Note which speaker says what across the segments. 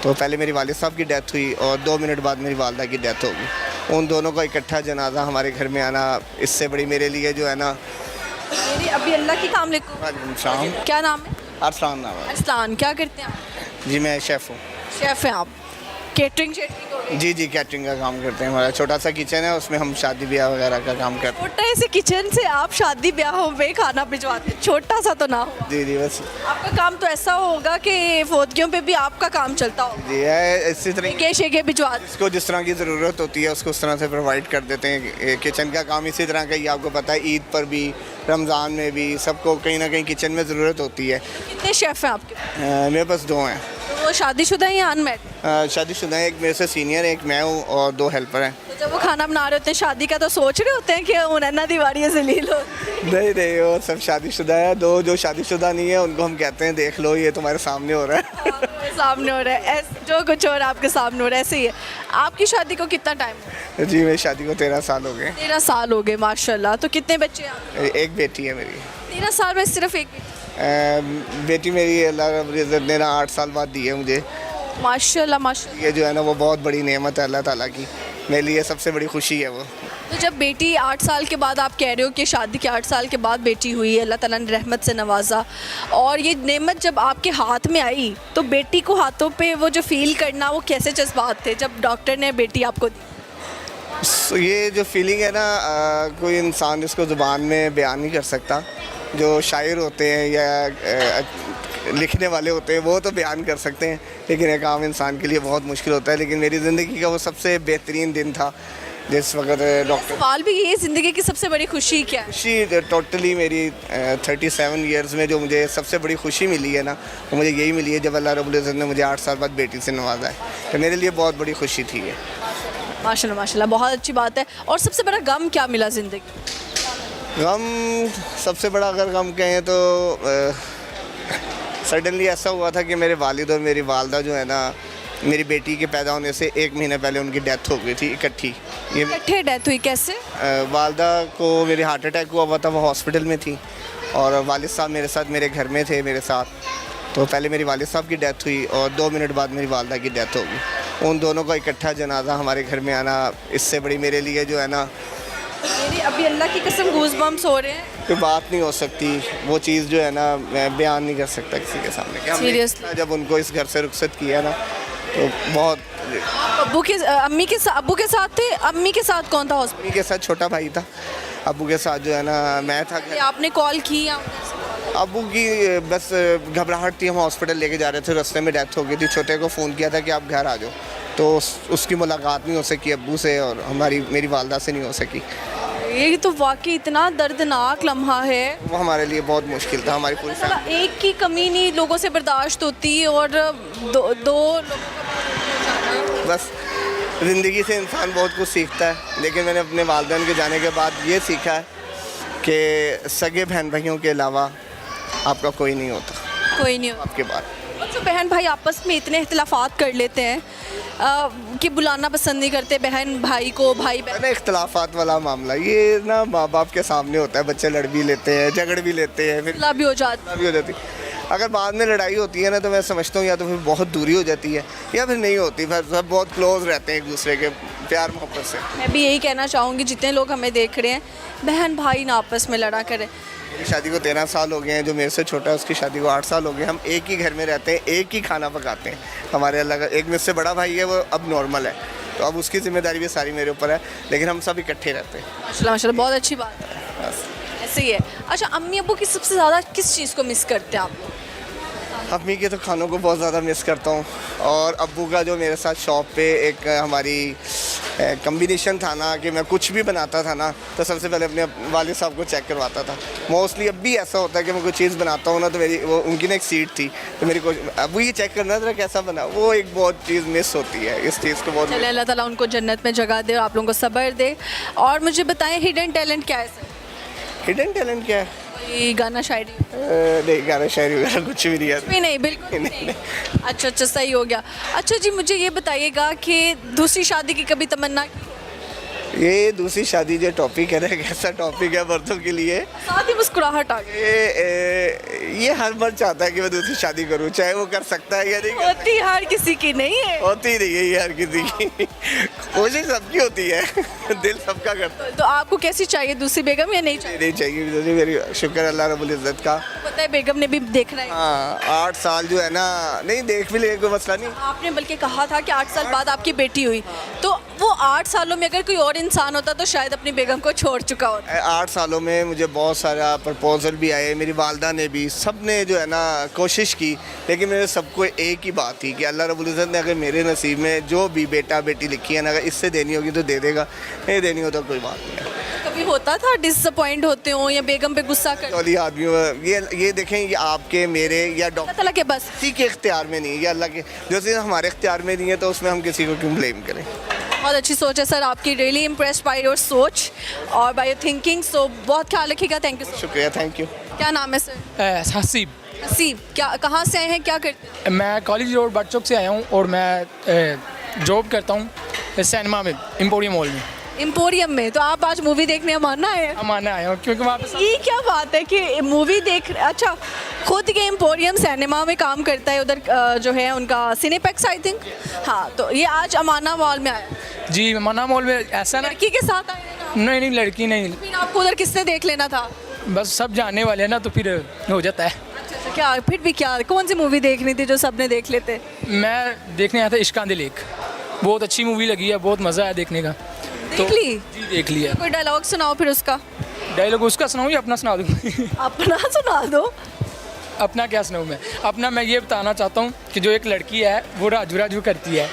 Speaker 1: तो पहले मेरी वालिद साहब की डेथ हुई और 2 मिनट बाद मेरी वालदा की डेथ होगी। उन दोनों का इकट्ठा जनाजा हमारे घर में आना इससे बड़ी मेरे लिए जो है ना।
Speaker 2: मेरी अभी अल्लाह की काम लेको।
Speaker 1: शाम
Speaker 2: क्या नाम है?
Speaker 1: अरसलान नाम है
Speaker 2: अरसलान। क्या करते हैं आप?
Speaker 1: जी, मैं शेफ़ हूँ।
Speaker 2: शेफ हैं आप? केटरिंग शेटरिंग हो गई?
Speaker 1: जी, कैटरिंग का काम करते हैं। हमारा छोटा सा किचन है, उसमें हम शादी ब्याह वगैरह का काम करते हैं।
Speaker 2: छोटा ऐसे किचन से आप शादी ब्याहों में खाना भिजवाते हैं, छोटा सा तो ना हो।
Speaker 1: जी बस
Speaker 2: आपका काम तो ऐसा होगा कि फौतगियों पे भी आपका काम चलता होगा।
Speaker 1: जी है, इसी तरह
Speaker 2: शेके शेके भिजवा।
Speaker 1: इसको जिस तरह की ज़रूरत होती है उसको उस तरह से प्रोवाइड कर देते हैं। किचन का काम इसी तरह का ही आपको पता है, ईद पर भी, रमज़ान में भी, सबको कहीं ना कहीं किचन में ज़रूरत होती है।
Speaker 2: कितने शेफ हैं आपके पास?
Speaker 1: मेरे पास 2 हैं।
Speaker 2: तो वो शादीशुदा हैं या अनमैरिड?
Speaker 1: शादीशुदा है, एक मेरे से सीनियर है, एक मैं हूँ और 2 हेल्पर हैं।
Speaker 2: तो जब वो खाना बना रहे होते हैं शादी का, तो सोच रहे होते हैं कि उन्हें दिवाड़ी से ले लो?
Speaker 1: नहीं, वो सब शादीशुदा है। 2 जो शादीशुदा नहीं है उनको हम कहते हैं देख लो, ये तुम्हारे सामने हो रहा है।
Speaker 2: सामने हो रहा है, जो कुछ हो रहा है आपके सामने हो रहा है, ऐसे ही है। आपकी शादी को कितना टाइम हो?
Speaker 1: जी, मेरी शादी को 13 साल हो गए।
Speaker 2: 13 साल हो गए, माशाल्लाह। तो कितने बच्चे हैं आपके?
Speaker 1: एक बेटी है मेरी।
Speaker 2: 13 साल में सिर्फ एक बेटी?
Speaker 1: बेटी मेरी अल्लाह रब्बुल इज़्ज़त ने ना 8 साल बाद दी है मुझे।
Speaker 2: माशाल्लाह माशाल्लाह।
Speaker 1: ये जो है ना वो बहुत बड़ी नेमत है अल्लाह ताला की, मेरे लिए सबसे बड़ी खुशी है वो।
Speaker 2: तो जब बेटी 8 साल के बाद, आप कह रहे हो कि शादी के 8 साल के बाद बेटी हुई, अल्लाह ताला ने रहमत से नवाजा, और ये नेमत जब आपके हाथ में आई, तो बेटी को हाथों पे वो जो फील करना, वो कैसे जज्बात थे जब डॉक्टर ने बेटी आपको दी?
Speaker 1: ये जो फीलिंग है ना, कोई इंसान इसको ज़ुबान में बयान नहीं कर सकता। जो शायर होते हैं या लिखने वाले होते हैं वो तो बयान कर सकते हैं, लेकिन एक आम इंसान के लिए बहुत मुश्किल होता है। लेकिन मेरी ज़िंदगी का वो सबसे बेहतरीन दिन था जिस वक्त डॉक्टर।
Speaker 2: सवाल भी ये, ज़िंदगी की सबसे बड़ी खुशी क्या है?
Speaker 1: खुशी टोटली मेरी 37 ईयर्स में जो मुझे सबसे बड़ी खुशी मिली है ना, वो मुझे यही मिली है जब अल्लाह रब्बुल इज़्ज़त ने मुझे 8 साल बाद बेटी से नवाजा है। तो मेरे लिए बहुत बड़ी खुशी थी ये।
Speaker 2: माशाल्लाह माशाल्लाह, बहुत अच्छी बात है। और सबसे बड़ा गम क्या मिला ज़िंदगी?
Speaker 1: गम, सबसे बड़ा अगर गम कहें तो सडनली ऐसा हुआ था कि मेरे वालिद और मेरी वालदा जो है ना, मेरी बेटी के पैदा होने से 1 महीने पहले उनकी डेथ हो गई थी इकट्ठी। ये
Speaker 2: इकट्ठे डेथ हुई कैसे?
Speaker 1: वालदा को मेरे हार्ट अटैक हुआ हुआ था, वो हॉस्पिटल में थी, और वालिद साहब मेरे साथ मेरे घर में थे मेरे साथ। तो पहले मेरी वालिद साहब की डेथ हुई और 2 मिनट बाद मेरी वालदा की डेथ होगी। उन दोनों का इकट्ठा जनाजा हमारे घर में आना इससे बड़ी मेरे लिए जो है ना।
Speaker 2: मेरी अभी अल्लाह की कसम गूज़बम्प्स हो रहे हैं।
Speaker 1: कोई बात नहीं हो सकती, वो चीज़ जो है ना मैं बयान नहीं कर सकता किसी के सामने कि हमने
Speaker 2: Seriously?
Speaker 1: जब उनको इस घर से रुखसत किया ना, तो बहुत।
Speaker 2: अब्बू के अम्मी के साथ, अब्बू के साथ थे? अम्मी के साथ कौन था हॉस्पिटल?
Speaker 1: अम्मी के साथ छोटा भाई था, अब्बू के साथ जो है ना मैं था।
Speaker 2: आपने कॉल की या?
Speaker 1: अब्बू की बस घबराहट थी, हम हॉस्पिटल लेके जा रहे थे, रास्ते में डेथ हो गई थी। छोटे को फ़ोन किया था कि आप घर आ जाओ, तो उसकी मुलाकात नहीं हो सकी अब्बू से, और मेरी वालदा से नहीं हो सकी।
Speaker 2: ये तो वाकई इतना दर्दनाक लम्हा है।
Speaker 1: वो हमारे लिए बहुत मुश्किल था, हमारी पूरी फैमिली।
Speaker 2: एक की कमी नहीं लोगों से बर्दाश्त होती, और दो लोगों का
Speaker 1: बस ज़िंदगी से इंसान बहुत कुछ सीखता है, लेकिन मैंने अपने वालिदैन के जाने के बाद ये सीखा है कि सगे बहन भाइयों के अलावा आपका कोई नहीं होता।
Speaker 2: कोई नहीं हो।
Speaker 1: आपके बाद
Speaker 2: जो बहन भाई आपस में इतने इख्तलाफात कर लेते हैं कि बुलाना पसंद नहीं करते बहन भाई को, भाई बहन।
Speaker 1: ना इख्तलाफात वाला मामला ये ना माँ बाप के सामने होता है, बच्चे लड़ भी लेते हैं, झगड़ भी लेते हैं, फिर
Speaker 2: भी हो जाता
Speaker 1: भी हो जाती है। अगर बाद में लड़ाई होती है ना, तो मैं समझता हूँ या तो फिर बहुत दूरी हो जाती है या फिर नहीं होती, फिर सब बहुत क्लोज रहते हैं एक दूसरे के प्यार मोहब्बत से।
Speaker 2: मैं भी यही कहना चाहूँगी, जितने लोग हमें देख रहे हैं, बहन भाई ना आपस में लड़ा करें।
Speaker 1: मेरी शादी को 13 साल हो गए हैं, जो मेरे से छोटा है उसकी शादी को 8 साल हो गए। हम एक ही घर में रहते हैं, एक ही खाना पकाते हैं। हमारे अल्लाह का एक मुझसे बड़ा भाई है, वो अब नॉर्मल है, तो अब उसकी जिम्मेदारी भी सारी मेरे ऊपर है, लेकिन हम सब इकट्ठे रहते हैं।
Speaker 2: माशाल्लाह माशाल्लाह, बहुत अच्छी बात है।
Speaker 1: बस
Speaker 2: ऐसे ही है। अच्छा, अम्मी अब्बू की सबसे ज़्यादा किस चीज़ को मिस करते हैं आप लोग?
Speaker 1: अम्मी के तो खानों को बहुत ज़्यादा मिस करता हूँ, और अब्बू का जो मेरे साथ शॉप पे एक हमारी कम्बिनेशन था ना कि मैं कुछ भी बनाता था ना, तो सबसे पहले अपने वालिद साहब को चेक करवाता था। मोस्टली अब भी ऐसा होता है कि मैं कोई चीज़ बनाता हूँ ना, तो मेरी वो उनकी ना एक सीट थी, तो मेरी अब्बू ये चेक करना था कैसा बना, वो एक बहुत चीज़ मिस होती है, इस चीज़ को बहुत।
Speaker 2: चले, अल्लाह ताला उनको जन्नत में जगह दे और आप लोगों को सब्र दे। और मुझे बताएं, हिडन टैलेंट क्या है सर?
Speaker 1: हिडन टैलेंट क्या है?
Speaker 2: कोई गाना शायरी?
Speaker 1: नहीं, गाना शायरी वगैरह कुछ भी नहीं है।
Speaker 2: भी नहीं, बिल्कुल नहीं। अच्छा अच्छा, सही हो गया। अच्छा जी, मुझे ये बताइएगा कि दूसरी शादी की कभी तमन्ना की?
Speaker 1: ये दूसरी शादी जो टॉपिक है ना, एक ऐसा टॉपिक है मर्दों के लिए,
Speaker 2: साथ ही मुस्कुराहट आ गई।
Speaker 1: ये हर मर्द चाहता है कि मैं दूसरी शादी करूं, चाहे वो कर सकता है या नहीं कर
Speaker 2: होती हर किसी की नहीं है।
Speaker 1: होती नहीं है ये हर किसी की। कोशिश सबकी होती है, दिल सबका करता है।
Speaker 2: तो आपको कैसी चाहिए दूसरी बेगम या नहीं चाहिए?
Speaker 1: नहीं चाहिए मेरी, शुक्र अल्लाह रब्बुल इज़्ज़त का।
Speaker 2: पता है बेगम ने भी देखना है।
Speaker 1: हाँ 8 साल जो है ना, नहीं देख भी ले, कोई मसला नहीं।
Speaker 2: आपने बल्कि कहा था कि 8 साल बाद आपकी बेटी हुई, तो वो 8 सालों में अगर कोई और इंसान होता तो शायद अपनी बेगम को छोड़ चुका होता।
Speaker 1: 8 सालों में मुझे बहुत सारा प्रपोजल भी आए, मेरी वालदा ने भी, सब ने जो है ना कोशिश की, लेकिन मेरे सबको एक ही बात थी कि अल्लाह रब्बुल इज़्ज़त ने अगर मेरे नसीब में जो भी बेटा बेटी लिखी है ना, अगर इससे देनी होगी तो दे देगा, नहीं देनी हो तो कोई बात नहीं है।
Speaker 2: कभी होता था डिसअपॉइंट होते हो या बेगम पे गुस्सा कर?
Speaker 1: वाली आदमी ये देखें, ये आपके मेरे या
Speaker 2: अल्लाह ताला के बस।
Speaker 1: किसी के इख्तियार में नहीं है, ये अल्लाह के, जो चीज़ हमारे इख्तियार में नहीं है तो उसमें हम किसी को क्यों ब्लेम करें।
Speaker 2: बहुत अच्छी सोच है सर आपकी, रियली इम्प्रेस्ड बाय योर सोच और बाय योर थिंकिंग। सो बहुत ख्याल रखिएगा। Thank you.
Speaker 1: शुक्रिया, थैंक यू।
Speaker 2: क्या नाम है सर?
Speaker 3: हसीब।
Speaker 2: हसीब, क्या कहाँ से आए हैं, क्या करते हैं?
Speaker 3: मैं कॉलेज रोड बट चौक से आया हूँ और मैं जॉब करता हूँ सिनेमा में, एम्पोरियम मॉल में।
Speaker 2: एम्पोरियम में? तो आप आज मूवी देखने अमाना आए हैं?
Speaker 3: अमाना आया हूँ क्योंकि वहाँ पे
Speaker 2: ये क्या बात है कि मूवी देख, अच्छा खुद के एम्पोरियम सिनेमा में काम करता है उधर, जो है उनका सिनेपेक्स आई थिंक। हाँ, तो ये आज अमाना मॉल में आया।
Speaker 3: जी अमाना मॉल में ऐसा ना,
Speaker 2: लड़की के साथ आए हैं ना?
Speaker 3: नहीं लड़की नहीं,
Speaker 2: फिर आपको उधर किसने देख लेना था?
Speaker 3: बस सब जानने वाले हैं ना, तो फिर हो जाता है।
Speaker 2: अच्छा, क्या फिर भी क्या, कौन सी मूवी देखनी थी जो सबने देख लेते?
Speaker 3: मैं देखने आया था इश्कान दिल एक, बहुत अच्छी मूवी लगी है, बहुत मज़ा आया देखने का।
Speaker 2: देख ली?
Speaker 3: जी देख लिया।
Speaker 2: कोई डायलॉग सुनाओ फिर उसका।
Speaker 3: डायलॉग उसका सुनाऊँ या अपना सुना दूँ?
Speaker 2: अपना सुना दो।
Speaker 3: अपना क्या सुनाऊँ मैं मैं ये बताना चाहता हूँ कि जो एक लड़की है वो राजू राजू करती है,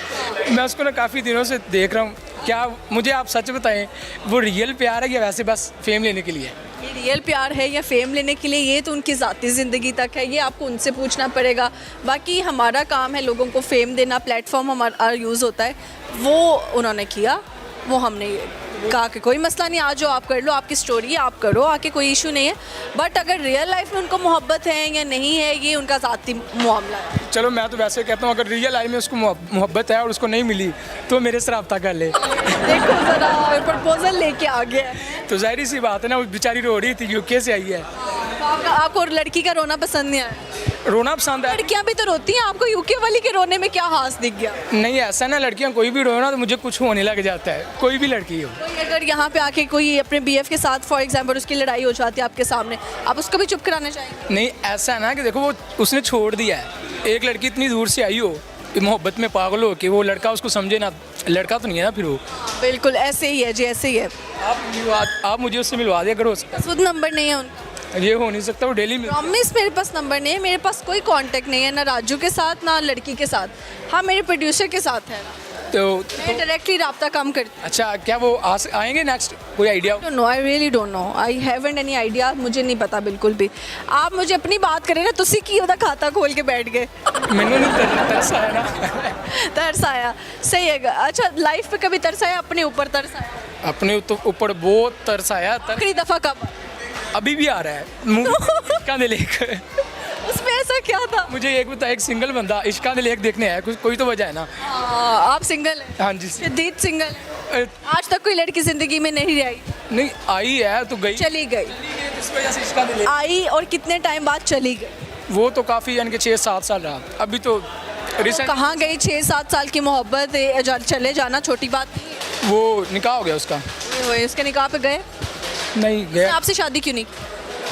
Speaker 3: मैं उसको ना काफ़ी दिनों से देख रहा हूँ। क्या मुझे आप सच बताएं, वो रियल प्यार है या वैसे बस फेम लेने के लिए?
Speaker 2: ये रियल प्यार है या फेम लेने के लिए, ये तो उनकी ज़ाती ज़िंदगी तक है, ये आपको उनसे पूछना पड़ेगा। बाकी हमारा काम है लोगों को फेम देना, प्लेटफॉर्म हमारा यूज़ होता है, वो उन्होंने किया, वो हमने कहा कि कोई मसला नहीं, आ जाओ आप कर लो, आपकी स्टोरी है आप करो आके, कोई इशू नहीं है। बट अगर रियल लाइफ में उनको मोहब्बत है या नहीं है, ये उनका ज़ाती मामला है।
Speaker 3: चलो मैं तो वैसे कहता हूँ, अगर रियल लाइफ में उसको मोहब्बत है और उसको नहीं मिली तो मेरे से रब्ता कर ले।
Speaker 2: देखो ज़रा, प्रपोजल लेके आ गया है।
Speaker 3: तो जाहिर सी बात है ना, वो बेचारी रो रही थी, यूके से आई है।
Speaker 2: आपको लड़की का रोना पसंद नहीं आया?
Speaker 3: रोना पसंद है।
Speaker 2: लड़कियां भी तो रोती हैं, आपको यूके वाली के रोने में क्या हास दिख गया?
Speaker 3: नहीं ऐसा ना, लड़कियां कोई भी रोए ना तो मुझे कुछ होने लग जाता है, कोई भी लड़की हो।
Speaker 2: कोई अगर यहाँ पे आके कोई अपने बीएफ के साथ फॉर एग्जांपल उसकी लड़ाई हो जाती है आपके सामने, आप उसको भी चुप कराना चाहेंगे?
Speaker 3: नहीं ऐसा है ना कि देखो, वो उसने छोड़ दिया है, एक लड़की इतनी दूर से आई हो मोहब्बत में पागल हो कि वो लड़का उसको समझे ना, लड़का तो नहीं है ना फिर वो।
Speaker 2: बिल्कुल ऐसे ही है जी, ऐसे ही है।
Speaker 3: आप मुझे उससे मिलवा दिया करो।
Speaker 2: खुद नंबर नहीं है उनका?
Speaker 3: ये हो नहीं सकता, वो डेली में।
Speaker 2: प्रॉमिस, मेरे पास नंबर नहीं है, मेरे पास कोई कांटेक्ट नहीं है, ना राजू के साथ ना लड़की के साथ। हाँ मेरे प्रोड्यूसर के साथ है,
Speaker 3: तो
Speaker 2: मैं डायरेक्टली रब्ता काम करती
Speaker 3: अच्छा, क्या वो आएंगे नेक्स्ट? कोई आइडिया?
Speaker 2: हूँ। No I really don't know, I haven't any idea, मुझे नहीं पता बिल्कुल भी। आप मुझे अपनी बात करें ना, तुसी की ओदा खाता खोल के बैठ गए।
Speaker 3: मैंने नहीं तरस आया ना।
Speaker 2: तरस आया, सही है। अच्छा लाइफ पे कभी तरस आया, अपने ऊपर तरस आया?
Speaker 3: अपने ऊपर बहुत तरस आया।
Speaker 2: आखिरी दफ़ा कब?
Speaker 3: अभी भी आ रहा है मुँह का लेक।
Speaker 2: उसमें ऐसा क्या था?
Speaker 3: मुझे एक बता, एक सिंगल बंदा इश्का लेक देखने आया, कोई तो वजह है ना।
Speaker 2: आप सिंगल हैं?
Speaker 3: हाँ जी।
Speaker 2: सिद्दीक सिंगल? आज तक कोई लड़की जिंदगी में नहीं आई?
Speaker 3: नहीं आई है तो गई,
Speaker 2: चली गई।
Speaker 3: इस वजह से इश्का लेक
Speaker 2: आई और कितने टाइम बाद चली गई?
Speaker 3: वो तो काफ़ी यानी कि 6-7 साल रहा, अभी तो रिसेंट।
Speaker 2: कहाँ गई? 6-7 साल की मोहब्बत चले जाना छोटी बात नहीं है।
Speaker 3: वो निकाह हो गया उसका।
Speaker 2: उसके निकाह पे गए?
Speaker 3: नहीं गया।
Speaker 2: आपसे शादी क्यों नहीं?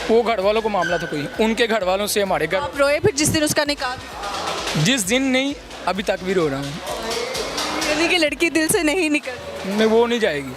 Speaker 3: वो घर वालों को मामला था कोई, उनके घर वालों से हमारे घर।
Speaker 2: आप रोए फिर जिस दिन उसका निकाह?
Speaker 3: जिस दिन नहीं, अभी तक भी रो रहा हूँ।
Speaker 2: यानी कि लड़की दिल से नहीं निकल?
Speaker 3: नहीं वो नहीं जाएगी।